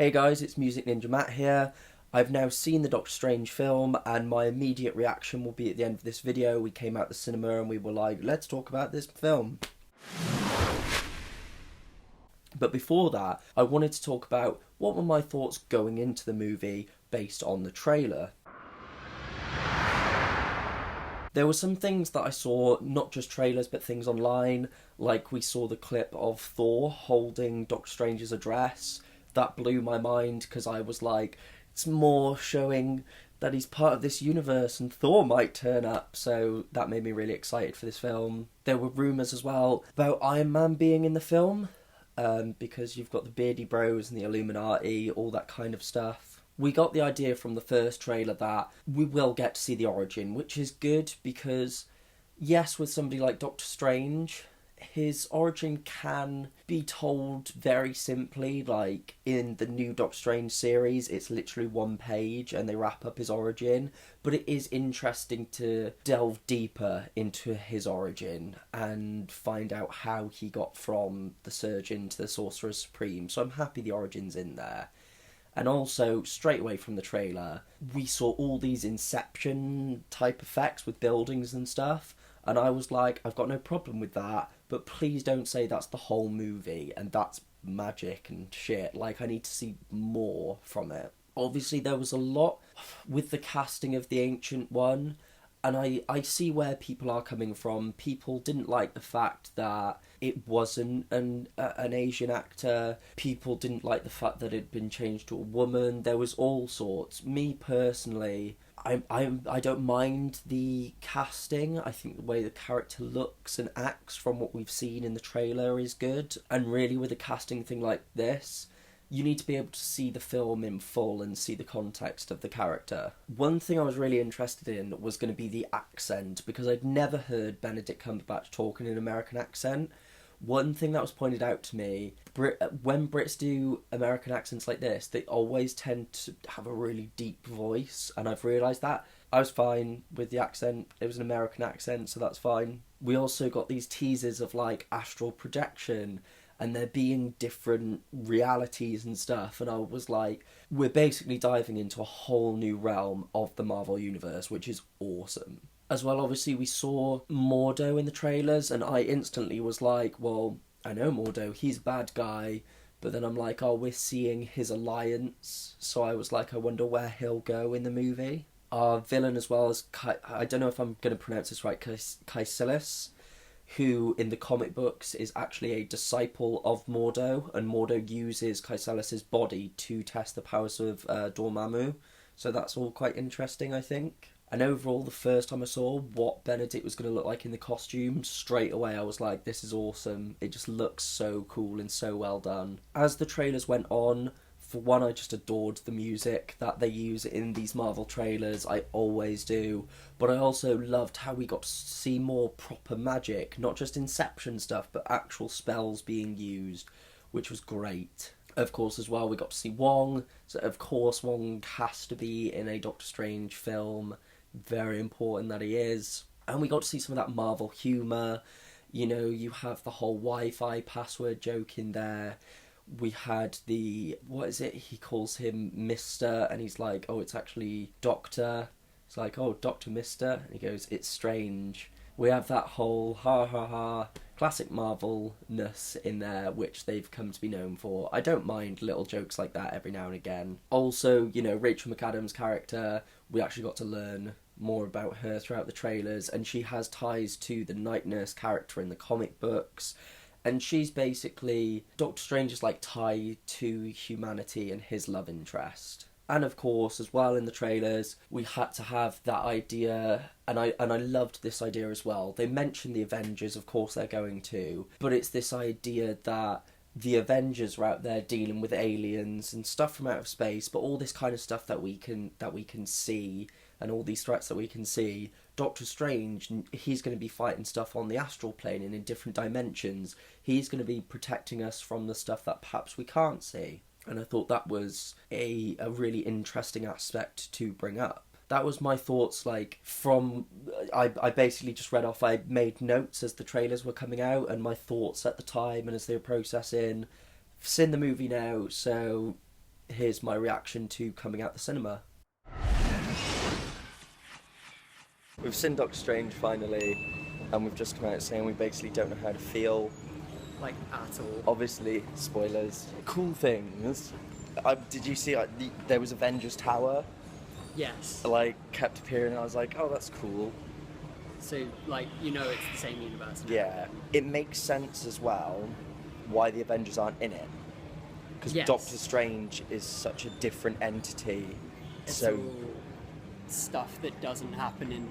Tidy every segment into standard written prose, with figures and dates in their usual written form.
Hey guys, it's Music Ninja Matt here. I've now seen the Doctor Strange film, and my immediate reaction will be at the end of this video. We came out the cinema and we were like, let's talk about this film. But before that, I wanted to talk about what were my thoughts going into the movie based on the trailer. There were some things that I saw, not just trailers, but things online, like we saw the clip of Thor holding Doctor Strange's address. That blew my mind because I was like, it's more showing that he's part of this universe and Thor might turn up, so that made me really excited for this film. There were rumours as well about Iron Man being in the film, because you've got the Beardy Bros and the Illuminati, all that kind of stuff. We got the idea from the first trailer that we will get to see the origin, which is good because, yes, with somebody like Doctor Strange, his origin can be told very simply. Like in the new Doctor Strange series, it's literally one page and they wrap up his origin, but it is interesting to delve deeper into his origin and find out how he got from the Surgeon to the Sorcerer Supreme. So I'm happy the origin's in there. And also, straight away from the trailer, we saw all these Inception type effects with buildings and stuff, and I was like, I've got no problem with that, but please don't say that's the whole movie and that's magic and shit. Like, I need to see more from it. Obviously, there was a lot with the casting of the Ancient One, and I see where people are coming from. People didn't like the fact that it wasn't an Asian actor. People didn't like the fact that it had been changed to a woman. There was all sorts. Me personally, I don't mind the casting. I think the way the character looks and acts from what we've seen in the trailer is good. And really, with a casting thing like this, you need to be able to see the film in full and see the context of the character. One thing I was really interested in was going to be the accent, because I'd never heard Benedict Cumberbatch talk in an American accent. One thing that was pointed out to me, when Brits do American accents like this, they always tend to have a really deep voice, and I've realised that. I was fine with the accent. It was an American accent, so that's fine. We also got these teasers of like astral projection, and there being different realities and stuff, and I was like, we're basically diving into a whole new realm of the Marvel Universe, which is awesome. As well, obviously, we saw Mordo in the trailers, and I instantly was like, well, I know Mordo, he's a bad guy, but then I'm like, oh, we're seeing his alliance, so I was like, I wonder where he'll go in the movie. Our villain as well is, I don't know if I'm going to pronounce this right, Kaecilius, who in the comic books is actually a disciple of Mordo, and Mordo uses Kaecilius' body to test the powers of Dormammu, so that's all quite interesting, I think. And overall, the first time I saw what Benedict was going to look like in the costume, straight away I was like, this is awesome. It just looks so cool and so well done. As the trailers went on, for one, I just adored the music that they use in these Marvel trailers. I always do. But I also loved how we got to see more proper magic, not just Inception stuff, but actual spells being used, which was great. Of course, as well, we got to see Wong. So, of course, Wong has to be in a Doctor Strange film. Very important that he is. And we got to see some of that Marvel humour. You know, you have the whole Wi-Fi password joke in there. We had the, what is it? He calls him Mr. and he's like, oh, it's actually Doctor. It's like, oh, Dr. Mr. And he goes, it's strange. We have that whole ha ha ha classic Marvel-ness in there, which they've come to be known for. I don't mind little jokes like that every now and again. Also, you know, Rachel McAdams' character, we actually got to learn more about her throughout the trailers, and she has ties to the Night Nurse character in the comic books. And she's basically Doctor Strange's like tie to humanity and his love interest. And of course, as well in the trailers, we had to have that idea, and I loved this idea as well. They mentioned the Avengers, of course they're going to, but it's this idea that the Avengers are out there dealing with aliens and stuff from out of space, but all this kind of stuff that we can see, and all these threats that we can see. Doctor Strange, he's going to be fighting stuff on the astral plane and in different dimensions. He's going to be protecting us from the stuff that perhaps we can't see. And I thought that was a really interesting aspect to bring up. That was my thoughts, like, from... I basically just read off, I made notes as the trailers were coming out, and my thoughts at the time and as they were processing. I've seen the movie now, so here's my reaction to coming out the cinema. We've seen Doctor Strange finally, and we've just come out saying we basically don't know how to feel. Like, at all. Obviously, spoilers. Cool things. Did you see, there was Avengers Tower, Yes. kept appearing, and I was like, oh, that's cool. So, it's the same universe now. Yeah. It makes sense as well why the Avengers aren't in it. Because Yes. Doctor Strange is such a different entity. It's So, all stuff that doesn't happen in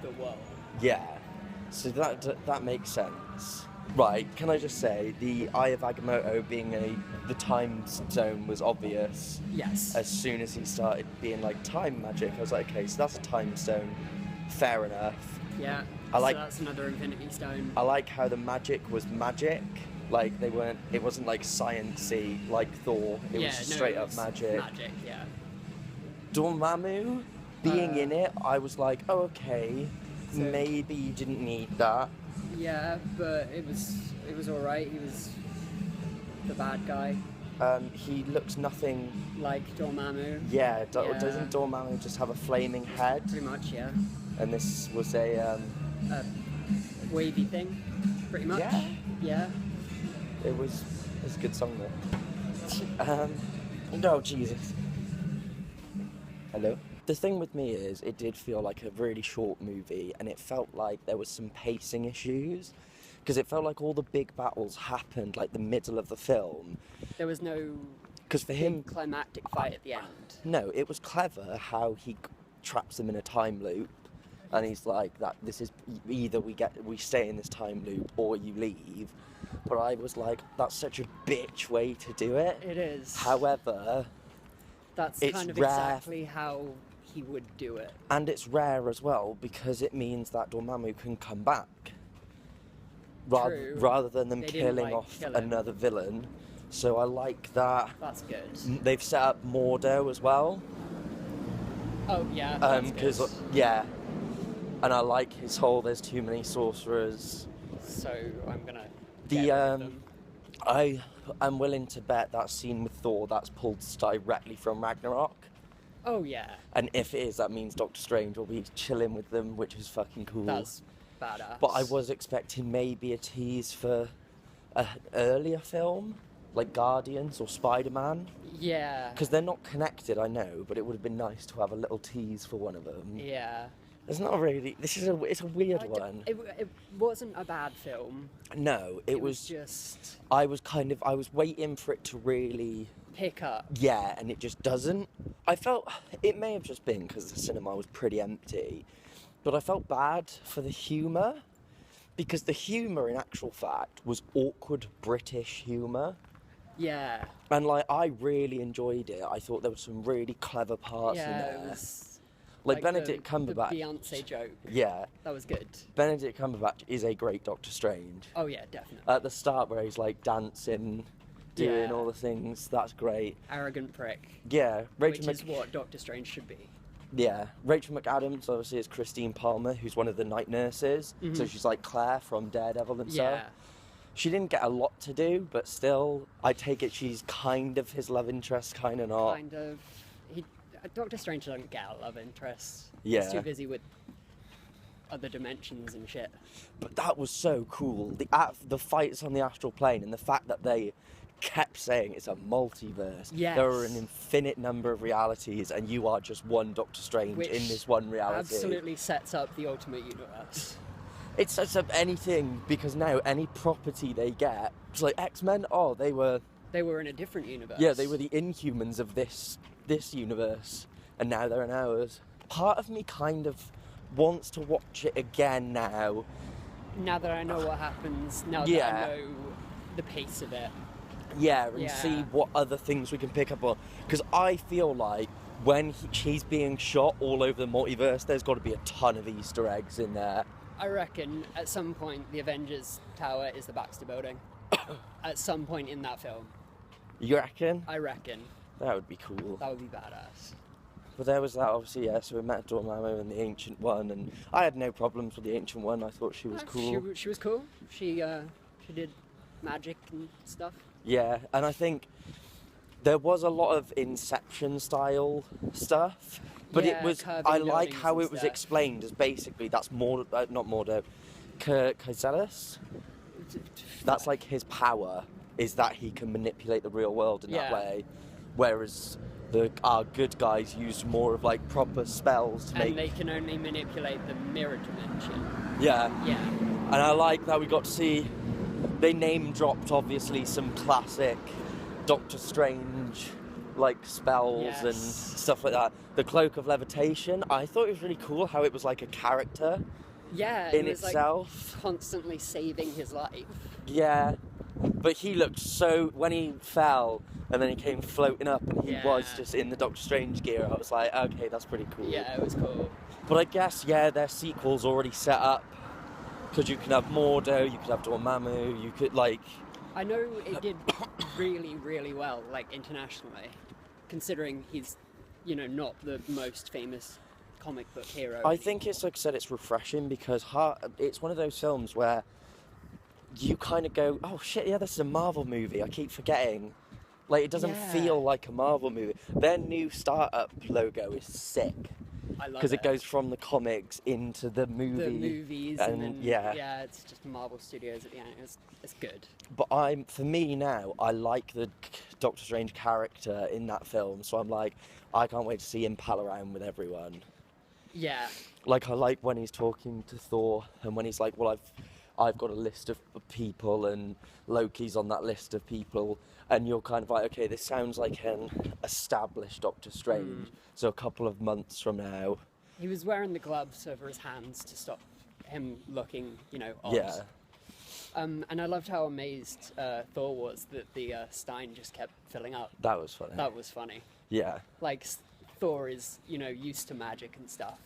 the world. yeah. So that makes sense. Right, can I just say, the Eye of Agamotto being the time zone was obvious. Yes. As soon as he started being time magic, I was like, okay, so that's a time stone. Fair enough. Yeah. So that's another Infinity Stone. I like how the magic was magic. It wasn't sciencey like Thor. It was just straight up magic. Magic, yeah. Dormammu being in it, I was like, oh, okay, So- maybe you didn't need that. Yeah, but it was alright. He was the bad guy, He looks nothing. like Dormammu. Yeah, Yeah. doesn't Dormammu just have a flaming head? Pretty much, yeah. And this was a Wavy thing, pretty much. Yeah. Yeah. it was a good song though. No, Jesus. Hello? The thing with me is, it did feel like a really short movie, and it felt like there was some pacing issues, because it felt like all the big battles happened the middle of the film. There was no Because for him, big climactic fight at the end. no, it was clever how he traps them in a time loop, and he's like, that this is either we stay in this time loop or you leave. But I was like, that's such a bitch way to do it. It is. However, That's it's kind of rare. exactly how he would do it. and it's rare as well, because it means that Dormammu can come back. True. Rather than them They didn't, killing off kill him. another villain. So I like that. That's good. They've set up Mordo as well. Oh yeah. That's Because, good. yeah. And I like his whole, there's too many sorcerers. So I'm gonna. The, get rid of them. I'm willing to bet that scene with Thor, that's pulled directly from Ragnarok. Oh yeah. And if it is, that means Doctor Strange will be chilling with them, which is fucking cool. That's badass. But I was expecting maybe a tease for an earlier film, like Guardians or Spider-Man. Yeah. Because they're not connected, I know, but it would have been nice to have a little tease for one of them. Yeah. It's not really. It's a weird one. It wasn't a bad film. No, it was. just I was waiting for it to really. pick up. Yeah, and it just doesn't. I felt it may have just been because the cinema was pretty empty, but I felt bad for the humour, because the humour in actual fact was awkward British humour. Yeah. And I really enjoyed it. I thought there were some really clever parts in Yeah. there. It was Benedict Cumberbatch. The Beyonce joke. Yeah, That was good. Benedict Cumberbatch is a great Doctor Strange. Oh yeah, definitely. At the start where he's dancing, doing Yeah. all the things, that's great. Arrogant prick. Yeah, Which is what Doctor Strange should be. Yeah, Rachel McAdams obviously is Christine Palmer, who's one of the night nurses. So she's like Claire from Daredevil and stuff. Yeah. She didn't get a lot to do, but still, I take it she's kind of his love interest, kind of not. Kind of. Doctor Strange doesn't get a love interest. Yeah. He's too busy with other dimensions and shit. But that was so cool. The fights on the astral plane, and the fact that they kept saying it's a multiverse. Yes. There are an infinite number of realities, and you are just one Doctor Strange Which in this one reality. absolutely sets up the Ultimate Universe. It sets up anything, because now any property they get, it's like X-Men. Oh, they were in a different universe. Yeah, they were the Inhumans of this universe, and now they're in ours. Part of me kind of wants to watch it again now. Now that I know what happens, now Yeah. that I know the pace of it. Yeah, and Yeah. see what other things we can pick up on. Because I feel like when he's being shot all over the multiverse, there's got to be a ton of Easter eggs in there. I reckon at some point the Avengers Tower is the Baxter Building. At some point in that film. You reckon? I reckon. That would be cool. That would be badass. But there was that, obviously, yeah, so we met Dormammu and the Ancient One, and I had no problems with the Ancient One. I thought she was cool. She was cool. She did magic and stuff. Yeah, and I think There was a lot of Inception style stuff, but Yeah, it was. curving I like buildings how and it was stuff. explained as basically that's more not Mordo, Kaizelis. That's like his power is that he can manipulate the real world in that Yeah. way, whereas our good guys use more of like proper spells to And make. they can only manipulate the mirror dimension. Yeah, Yeah. and I like that we got to see. They name dropped obviously some classic Doctor Strange like spells and Yes. stuff like that. The Cloak of Levitation, I thought it was really cool how it was like a character Yeah, in it was itself. like constantly saving his life. Yeah, but he looked so, when he fell and then he came floating up and he was Yeah. just in the Doctor Strange gear, I was like, okay, that's pretty cool. Yeah, it was cool. But I guess, yeah, their sequel's already set up, because you can have Mordo, you could have Dormammu, you could, like... I know it did really, really well, like internationally, considering he's, not the most famous comic book hero. I think it's, like I said, it's refreshing, because it's one of those films where you kind of go, oh shit, yeah, this is a Marvel movie, I keep forgetting. Like, it doesn't Yeah. feel like a Marvel movie. Their new startup logo is sick. I love Because it goes from the comics into the movie. the movies and and then yeah. it's just Marvel Studios at the end. It's good. But for me now, I like the Doctor Strange character in that film, so I'm like, I can't wait to see him pal around with everyone. Yeah, Like, I like when he's talking to Thor, and when he's like, well, I've got a list of people, and Loki's on that list of people, and you're kind of like, okay, this sounds like an established Doctor Strange. So a couple of months from now, he was wearing the gloves over his hands to stop him looking, odd. yeah, And I loved how amazed Thor was that the Stein just kept filling up. that was funny. That was funny. Yeah, Like Thor is, used to magic and stuff,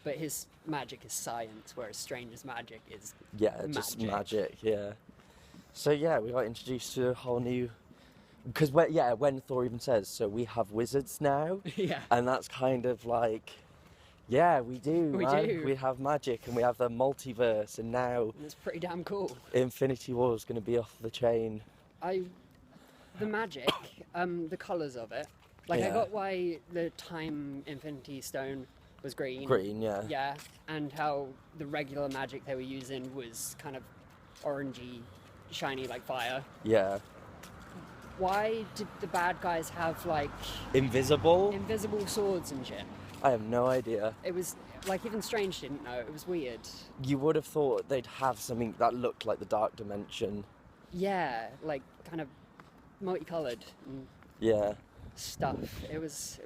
but his magic is science, whereas Strange's magic is yeah, just magic, yeah. So yeah, we got introduced to a whole new... Because when Thor even says, so we have wizards now, yeah. and that's kind of like, yeah, we do, We man. do. We have magic, and we have the multiverse, and now It's pretty damn cool. Infinity War is going to be off the chain. The magic, the colours of it. Like I Yeah. got why the Time Infinity Stone was green. Green, yeah. Yeah, and how the regular magic they were using was kind of orangey, shiny like fire. Yeah. Why did the bad guys have like Invisible? invisible swords and shit? I have no idea. It was like even Strange didn't know. It was weird. You would have thought they'd have something that looked like the Dark Dimension. Yeah, like kind of multicolored and Yeah. stuff. It was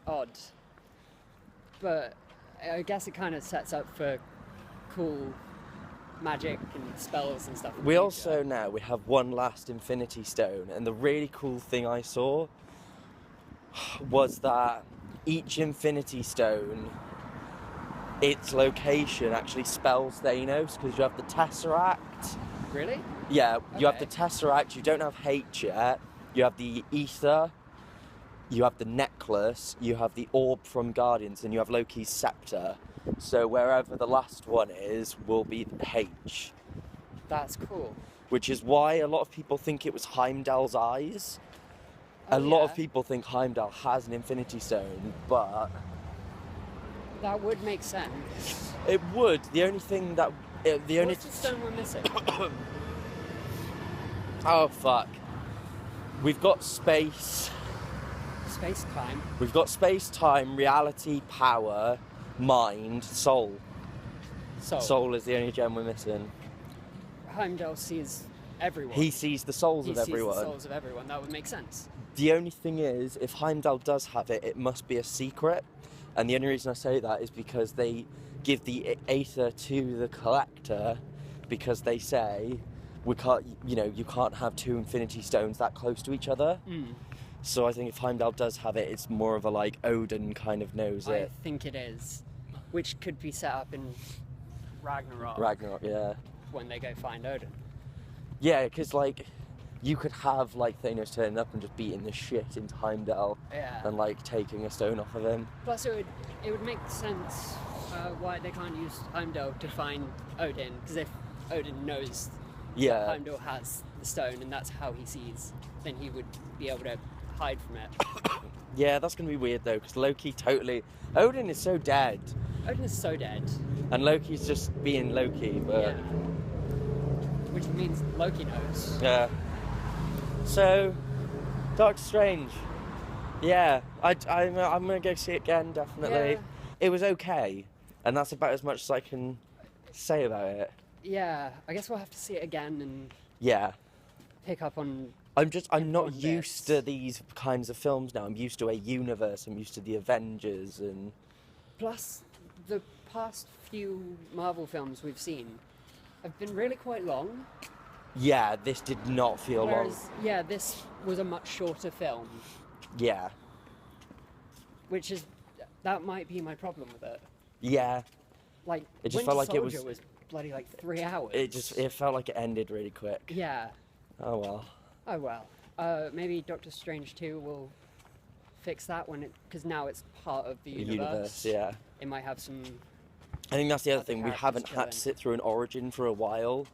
odd, but I guess it kind of sets up for cool magic and spells and stuff. in the We future. also now we have one last Infinity Stone, and the really cool thing I saw was that each Infinity Stone, its location actually spells Thanos, because you have the Tesseract. Really? Yeah, you have Okay. the Tesseract, you don't have H yet, you have the Ether, you have the Necklace, you have the Orb from Guardians, and you have Loki's Scepter. So wherever the last one is, will be the H. That's cool. Which is why a lot of people think it was Heimdall's eyes. Oh, A lot yeah. of people think Heimdall has an Infinity Stone, but That would make sense. it would. The only thing that... the only... What's the stone we're missing? Oh, fuck. We've got space. Space time. We've got space, time, reality, power, mind, soul. So Soul is the only gem we're missing. Heimdall sees everyone. He sees the souls He of sees everyone. the souls of everyone. That would make sense. The only thing is, if Heimdall does have it, it must be a secret. And the only reason I say that is because they give the Aether to the Collector, because they say, we can't, you can't have two Infinity Stones that close to each other. So I think if Heimdall does have it, it's more of a like Odin kind of knows I it. think it is, which could be set up in Ragnarok. Ragnarok, yeah. When they go find Odin. Yeah, because like you could have like Thanos turning up and just beating the shit into Heimdall Yeah. and like taking a stone off of him. Plus, it would make sense why they can't use Heimdall to find Odin, because if Odin knows Yeah. Heimdall has the stone and that's how he sees, then he would be able to hide from it. Yeah, that's gonna be weird though, because Loki totally. Odin is so dead, Odin is so dead. and Loki's just being Loki, but. Yeah. Which means Loki knows. Yeah. So, Doctor Strange. Yeah, I'm gonna go see it again, definitely. Yeah. It was okay, and that's about as much as I can say about it. Yeah, I guess we'll have to see it again and Yeah. pick up on. I'm not important used bits. to these kinds of films now. I'm used to a universe. I'm used to the Avengers and. Plus, the past few Marvel films we've seen have been really quite long. Yeah, this did not feel long. Whereas, yeah, this was a much shorter film, Yeah. which is that might be my problem with it. Yeah. Like, It just Winter felt like it Soldier was bloody like 3 hours. It felt like it ended really quick. Yeah. Oh well. Oh well. Maybe Doctor Strange 2 will fix that because now it's part of the The universe. yeah. It might have some. I think that's the other Other thing. We characters haven't fill had in. to sit through an origin for a while.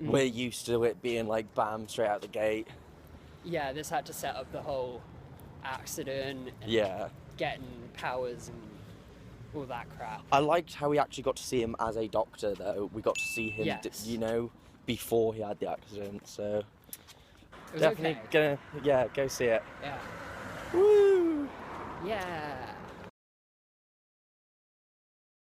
We're used to it being like bam, straight out the gate. Yeah, this had to set up the whole accident and Yeah. getting powers and all that crap. I liked how we actually got to see him as a doctor, though. We got to see him, Yes. before he had the accident. So It was definitely okay. go see it. Yeah. Woo! Yeah.